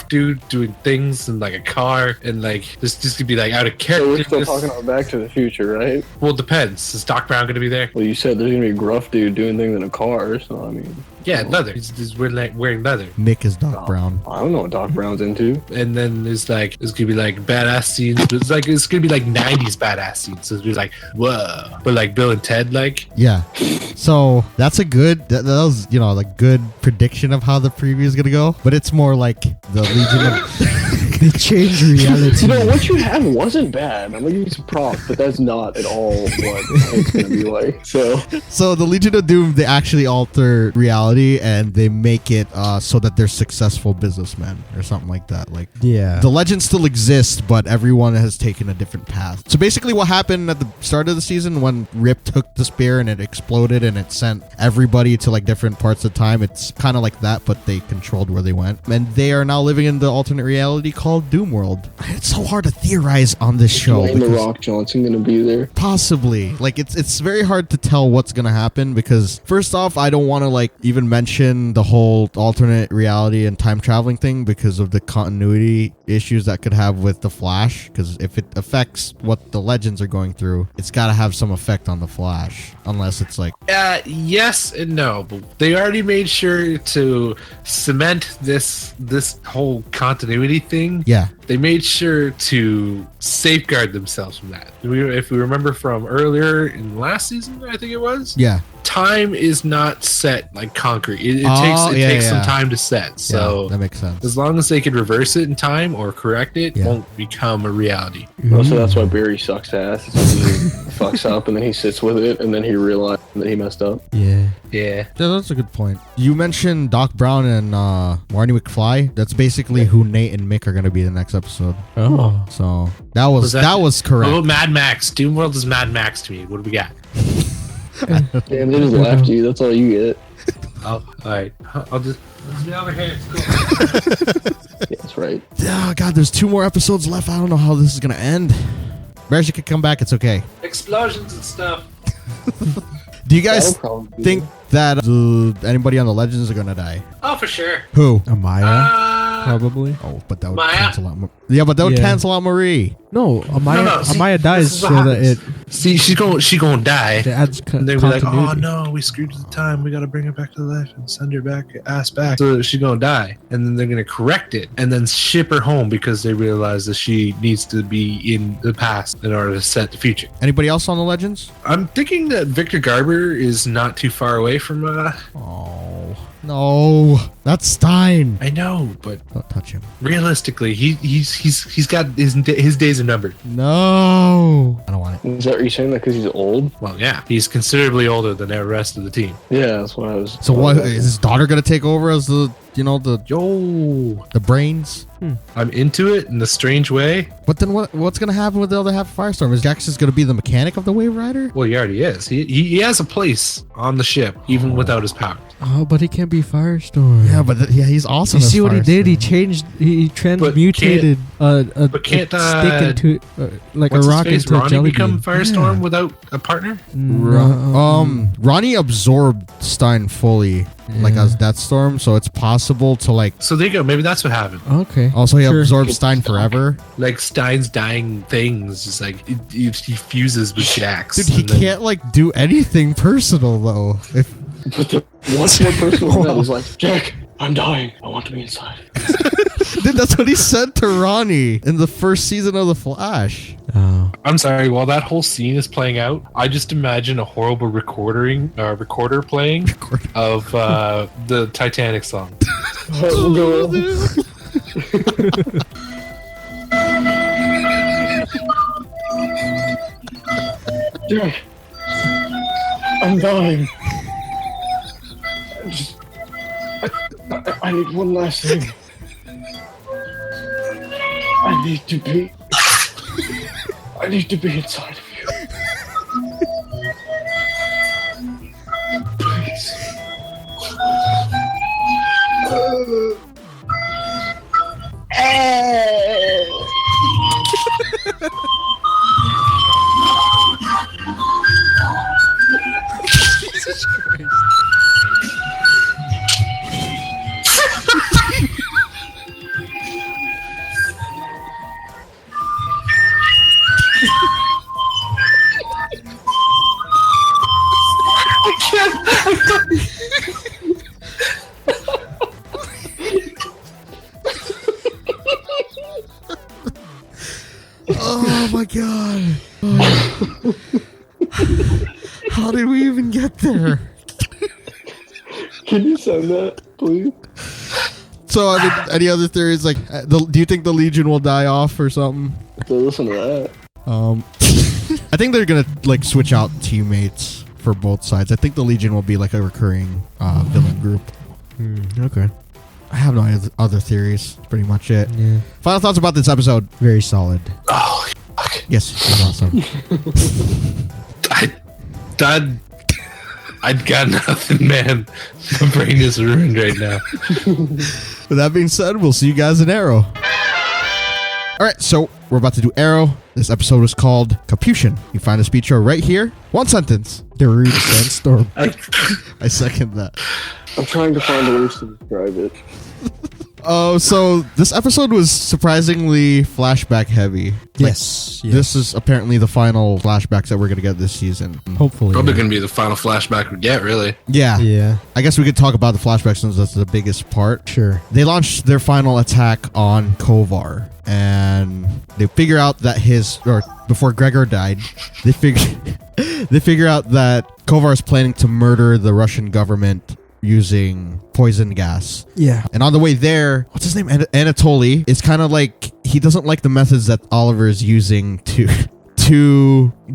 dude doing things in like a car, and like this just gonna be like out of So we're still character. talking about Back to the Future, right? Well, it depends. Is Doc Brown gonna be there? Well, you said there's gonna be a gruff dude doing things in a car, so I mean, Yeah, leather. He's wearing leather. Mick is Doc Brown. I don't know what Doc Brown's into. And then there's gonna be like badass scenes. But it's gonna be like 90s badass scenes. So it's gonna be like whoa, but like Bill and Ted like. Yeah. So that's a good. That was like good prediction of how the preview is gonna go. But it's more like the Legion of. They change reality. You know, what you had wasn't bad. I'm gonna give you some props, but that's not at all what it's gonna be like. So the Legion of Doom, they actually alter reality and they make it so that they're successful businessmen or something like that. Like Yeah. the legend still exists, but everyone has taken a different path. So basically what happened at the start of the season when Rip took the spear and it exploded and it sent everybody to like different parts of time, it's kind of like that, but they controlled where they went. And they are now living in the alternate reality called Doom World. It's so hard to theorize on this show. Dwayne The because- Rock Johnson gonna be there. Possibly. Like it's very hard to tell what's gonna happen because first off, I don't want to like even mention the whole alternate reality and time traveling thing because of the continuity issues that could have with the Flash. Because if it affects what the Legends are going through, it's got to have some effect on the Flash. Unless it's like Yes and no. But they already made sure to cement this whole continuity thing. yeah, They made sure to safeguard themselves from that. If we remember from earlier in last season, I think it was. yeah. Time is not set like concrete. It Oh, takes yeah, some yeah. time to set. So Yeah, that makes sense. as long as they can reverse it in time or correct it, Yeah. won't become a reality. Also, that's why Barry sucks ass. He fucks up and then he sits with it and then he realized that he messed up. Yeah. Yeah. Yeah, that's a good point. You mentioned Doc Brown and Marty McFly. That's basically who Nate and Mick are going to be the next episode. Oh. So that was correct. Oh, Mad Max. Doom World is Mad Max to me. What do we got? Damn, they just laughed at you. That's all you get. Oh, all right. I'll just be over here. It's cool. Yeah, that's right. Oh, God, there's 2 more episodes left. I don't know how this is going to end. Bears, you could come back. It's okay. Explosions and stuff. Do you guys That'll probably be think that anybody on the Legends are going to die? Oh, for sure. Who? Amaya, probably. Oh, but that would Maya? cancel out. Yeah, but that would Yeah. cancel out Marie. No, Amaya. No, see, Amaya this dies is so what that it happens. See, she's gonna die. adds And they'll be like, continuity. oh no, we screwed the time. We gotta bring her back to life and send her back, ass back. So she's gonna die. And then they're gonna correct it and then ship her home because they realize that she needs to be in the past in order to set the future. Anybody else on the Legends? I'm thinking that Victor Garber is not too far away from, Oh, no. That's Stein. I know, but Don't touch him. realistically, he's got his days are numbered. No. I don't want on it. Is that are you saying that because he's old? Well, yeah, he's considerably older than the rest of the team. Yeah, that's what I was. So what is his daughter gonna take over as the Yo, the brains? I'm into it in a strange way. But then what's gonna happen with the other half of Firestorm? Is Jax just gonna be the mechanic of the Wave Rider? Well, he already is. He has a place on the ship, even without his powers. Oh, but he can be Firestorm. Yeah, but he's awesome. You as see what he did? He Firestorm. changed. He transmutated a can't, stick into like What's a his rock face? into a Ronnie jelly become bean. Firestorm without a partner? Ronnie absorbed Stein fully, like as Deathstorm, so it's possible to like. So there you go. Maybe that's what happened. Okay. Also, he Sure. absorbed Stein forever. Like Stein's dying things, just like he fuses with Jax. Dude, he and then- can't like do anything personal though. If But the one more person that was like, Jack, I'm dying. I want to be inside. dude, that's what he said to Ronnie in the first season of The Flash. Oh. I'm sorry. While that whole scene is playing out, I just imagine a horrible recorder playing of the Titanic song. We'll go. Jack, I'm dying. I need one last thing. I need to be inside of you. Please. Oh my god! How did we even get there? Can you send that, please? So, I mean, any other theories? Like, do you think the Legion will die off or something? So listen to that. I think they're gonna like switch out teammates for both sides. I think the Legion will be like a recurring villain group. Okay. I have no other theories. That's pretty much it. Yeah. Final thoughts about this episode? Very solid. Oh, Yes, it was awesome. I got nothing, man. My brain is ruined right now. With that being said, we'll see you guys in Arrow. All right, so we're about to do Arrow. This episode was called Kapiushon. You find the speech right here. One sentence. The rude sandstorm. I second that. I'm trying to find the words to describe it. Oh, so this episode was surprisingly flashback heavy. Like, Yes. This is apparently the final flashbacks that we're going to get this season. Hopefully. Probably yeah. gonna be the final flashback we get, really. Yeah. Yeah. I guess we could talk about the flashbacks since that's the biggest part. Sure. They launched their final attack on Kovar, and they figure out that before Gregor died, they figure out that Kovar is planning to murder the Russian government using poison gas. Yeah. And on the way there, what's his name? Anatoly. It's kind of like he doesn't like the methods that Oliver is using to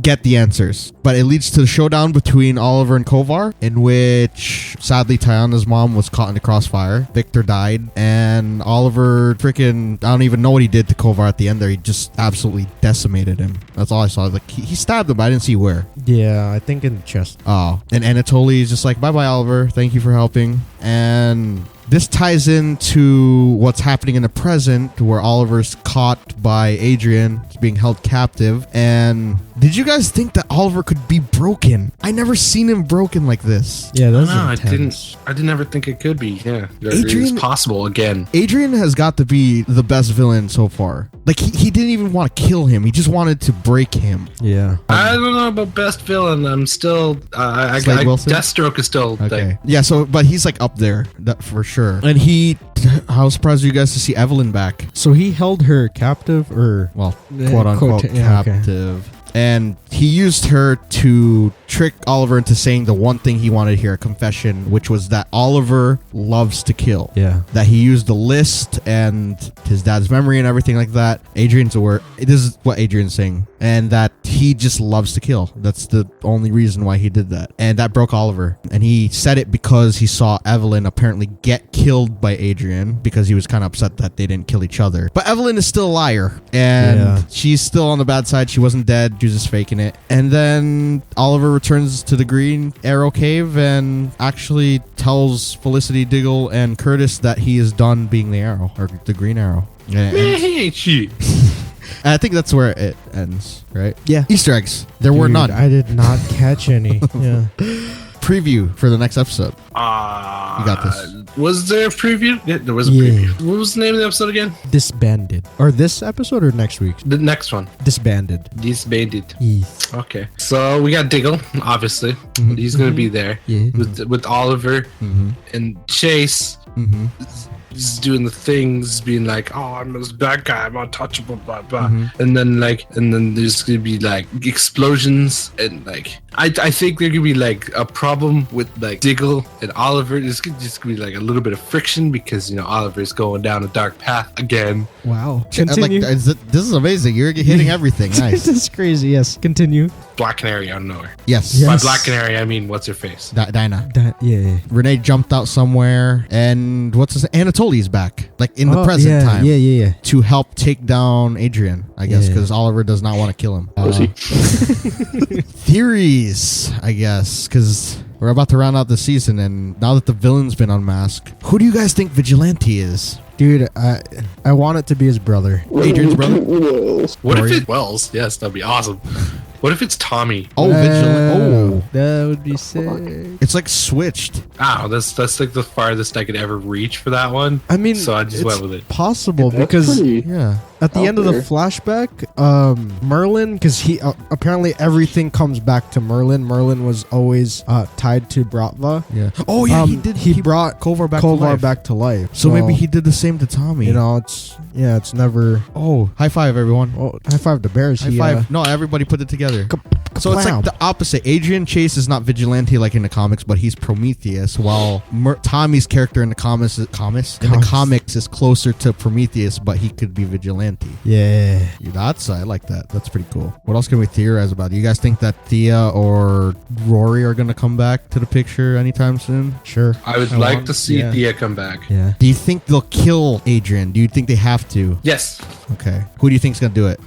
get the answers. But it leads to the showdown between Oliver and Kovar, in which sadly Tyana's mom was caught in the crossfire. Victor died, and Oliver freaking, I don't even know what he did to Kovar at the end there. He just absolutely decimated him. That's all I saw. Like he stabbed him, but I didn't see where. Yeah, I think in the chest. Oh, and Anatoly is just like, bye-bye, Oliver. Thank you for helping. And this ties into what's happening in the present, where Oliver's caught by Adrian, being held captive. And did you guys think that Oliver could be broken? I never seen him broken like this. Yeah, that's No, intense. I didn't ever think it could be. Yeah, Adrian- it's possible again. Adrian has got to be the best villain so far. Like, he didn't even want to kill him. He just wanted to break him. Yeah. I don't know about best villain. I'm still. Slade Wilson? Deathstroke is still. Okay. Like, Yeah, so, but he's like up there, that for sure. And how surprised are you guys to see Evelyn back? So he held her captive, or Well, Yeah, quote unquote yeah, okay. captive. And he used her to trick Oliver into saying the one thing he wanted to hear, a confession, which was that Oliver loves to kill. Yeah. That he used the list and his dad's memory and everything like that. Adrian's aware. This is what Adrian's saying. And that he just loves to kill. That's the only reason why he did that. And that broke Oliver. And he said it because he saw Evelyn apparently get killed by Adrian because he was kind of upset that they didn't kill each other. But Evelyn is still a liar. And she's still on the bad side. She wasn't dead. She was just faking it. And then Oliver returns to the Green Arrow Cave and actually tells Felicity, Diggle, and Curtis that he is done being the Arrow, or the Green Arrow. Man, he ain't shit. And I think that's where it ends, right? Yeah. Easter eggs. There were none. I did not catch any. Yeah. Preview for the next episode. You got this. Was there a preview? Yeah, there was a Yeah. preview. What was the name of the episode again? Disbanded. Or this episode or next week? The next one. Disbanded. Disbanded. Yes. Okay. So we got Diggle, obviously. He's going to be there. Yeah. With Oliver and Chase. He's doing the things, being like, "Oh, I'm this bad guy, I'm untouchable, blah blah," and then there's gonna be like explosions, and like I think there could be like a problem with like Diggle and Oliver. There's just gonna be like a little bit of friction because Oliver's going down a dark path again. Wow. Like, Continue. this is amazing. You're hitting everything. Nice. This is crazy. Yes. Continue. Black Canary out of nowhere. Yes. Yeah. By Yes. Black Canary, I mean what's her face? Dinah. Yeah. Renee jumped out somewhere, and what's his Anatoly's back, like in the present yeah, time. Yeah. To help take down Adrian, I guess, Yeah. because Oliver does not want to kill him. Pussy. Theories, I guess, because we're about to round out the season, and now that the villain's been unmasked, who do you guys think Vigilante is? Dude, I want it to be his brother. Adrian's brother? What if it Wells? Yes, that'd be awesome. What if it's Tommy? Oh, Vigilante. Oh, That would be sick. it's like switched. That's like the farthest I could ever reach for that one. I mean, So I just it's went with it. possible That's because pretty Yeah. at the out end of the there. flashback, Merlin, because he apparently everything comes back to Merlin. Merlin was always tied to Bratva. Yeah. Oh, yeah, he did. He brought Kovar back to life. back to life. So maybe he did the same to Tommy. It's never. Oh, high five, everyone. Oh, high five to Bears. High five. No, everybody put it together. So it's like Kablam. the opposite. Adrian Chase is not vigilante like in the comics, but he's Prometheus, while Tommy's character in the comics is closer to Prometheus, but he could be vigilante. Yeah. I like that. That's pretty cool. What else can we theorize about? Do you guys think that Thea or Rory are going to come back to the picture anytime soon? Sure. I would like to see Thea come back. Yeah. Do you think they'll kill Adrian? Do you think they have to? Yes. Okay. Who do you think's going to do it?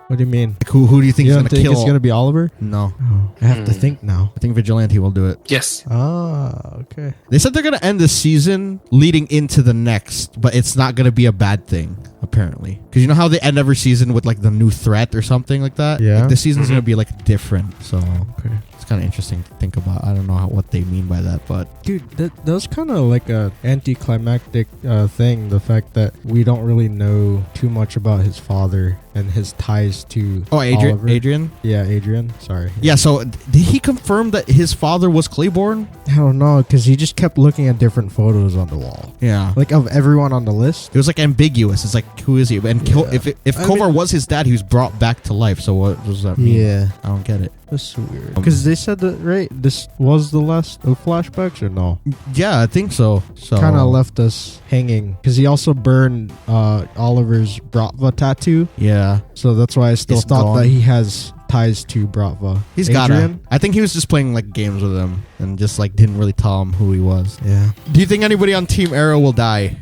What do you mean? Like, who do you think You is don't going to think kill? it's gonna be Oliver? No. Oh, I have to think now. I think Vigilante will do it. Yes. Ah, okay. They said they're going to end the season leading into the next, but it's not going to be a bad thing, apparently. Because you know how they end every season with like the new threat or something like that? Yeah. Like, this season's going to be like different. So Okay. it's kind of interesting to think about. I don't know what they mean by that, but Dude, that was kind of like a anticlimactic thing. The fact that we don't really know too much about his father and his ties to Oliver. Adrian? Yeah, Adrian. Sorry. Yeah, so did he confirm that his father was Claiborne? I don't know, because he just kept looking at different photos on the wall. Yeah. Like of everyone on the list. It was like ambiguous. It's like, who is he? And Yeah. if I Kovar mean- was his dad, he was brought back to life. So what does that mean? Yeah. I don't get it. That's weird. Because they said that, right? This was the last of flashbacks, or no? Yeah, I think so. So Kind of left us hanging. Because he also burned Oliver's Bratva tattoo. Yeah. So that's why I still It's thought gone. that he has ties to Bratva. He's got it. Adrian? I think he was just playing like games with him and just like didn't really tell him who he was. Yeah. Do you think anybody on Team Arrow will die?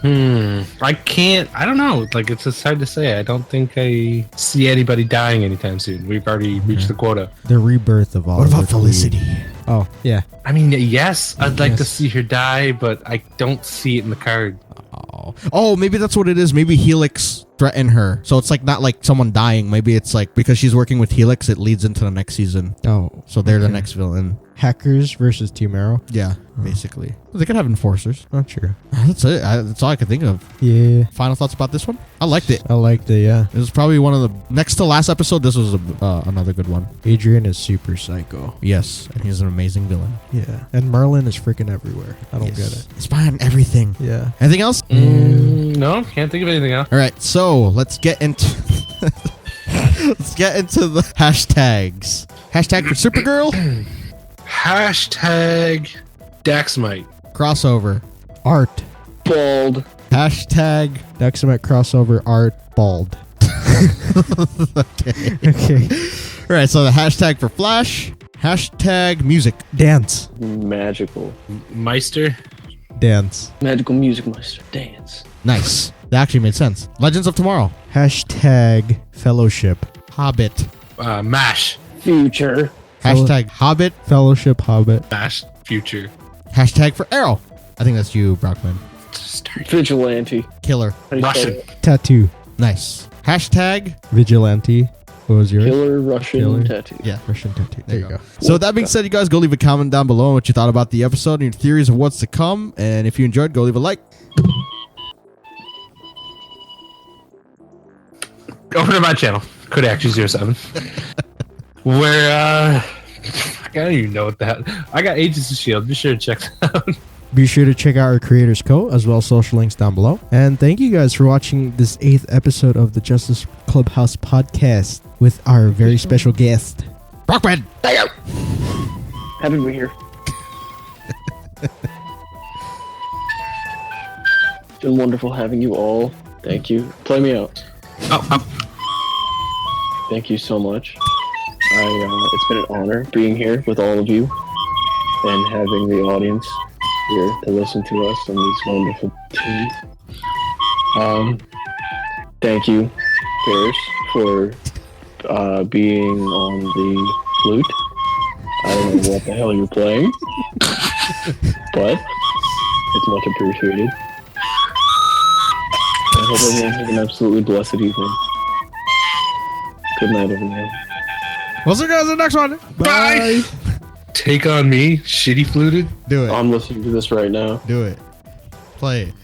I don't know. Like, it's just hard to say. I don't think I see anybody dying anytime soon. We've already reached the quota. The rebirth of Oliver. What about Felicity? Oh, yeah. I mean, yes, I'd like to Yes. see her die, but I don't see it in the card. Oh, maybe that's what it is. Maybe Helix threatened her. So it's like not like someone dying. Maybe it's like because she's working with Helix, it leads into the next season. Oh. So they're the Okay. next villain. Hackers versus Team Arrow. Yeah, basically. They could have enforcers. Not sure. That's it. That's all I could think of. Yeah. Final thoughts about this one? I liked it. I liked it, yeah. It was probably one of the next to last episode. This was another good one. Adrian is super psycho. Yes, and he's an amazing villain. Yeah. And Merlin is freaking everywhere. I don't get it. It's behind everything. Yeah. Anything else? No, can't think of anything else. All right, so let's get into the hashtags. Hashtag for Supergirl. Hashtag Daxmite. Crossover. Art. Bald. Hashtag. Daxamite crossover art bald. Okay. All right, so the hashtag for Flash. Hashtag music. Dance. Magical. Meister. Dance. Magical music master. Dance. Nice. That actually made sense. Legends of Tomorrow. Hashtag fellowship. Hobbit. Mash. Future. Hashtag Hobbit. Fellowship hobbit. Mash. Future. Hashtag for Arrow. I think that's you, Brockman. Vigilante. Killer. How do you spell Russian. it? Tattoo. Nice. Hashtag. Vigilante. What was yours? Killer Russian Killer. tattoo. Yeah. Russian tattoo. There you go. So with that being said, you guys go leave a comment down below on what you thought about the episode and your theories of what's to come. And if you enjoyed, go leave a like. Over to my channel, Kodaku07, where I don't even know what the hell. I got Agents of S.H.I.E.L.D. Be sure to check that out. Be sure to check out our creators code as well as social links down below. And thank you guys for watching this 8th episode of the Justice Clubhouse Podcast with our very special guest. Brockman. Happy to be here. It's been wonderful having you all. Thank you. Play me out. Thank you so much. It's been an honor being here with all of you and having the audience here to listen to us and these wonderful tunes. Thank you, Paris, for being on the flute. I don't know what the hell you're playing, but it's much appreciated. I hope everyone has an absolutely blessed evening. Good night, everyone. We'll see you guys in the next one. Bye. Take on me, shitty fluted. Do it. I'm listening to this right now. Do it. Play it.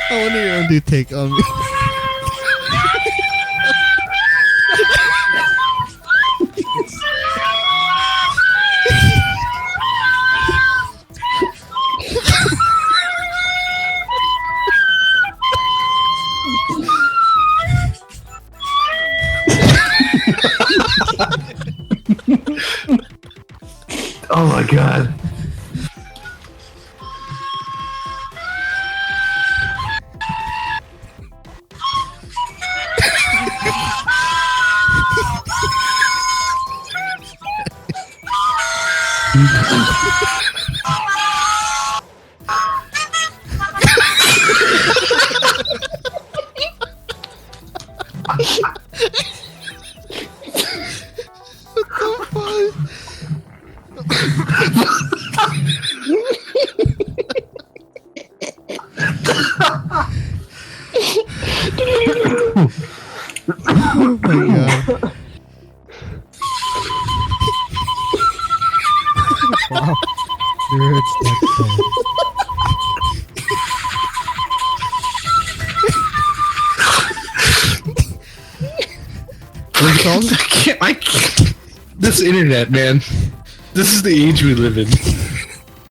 I wonder you're gonna do take on me. Oh my god. Oh my god. Wow. Dude, it's that bad. What's it called? I can't. This internet, man. This is the age we live in.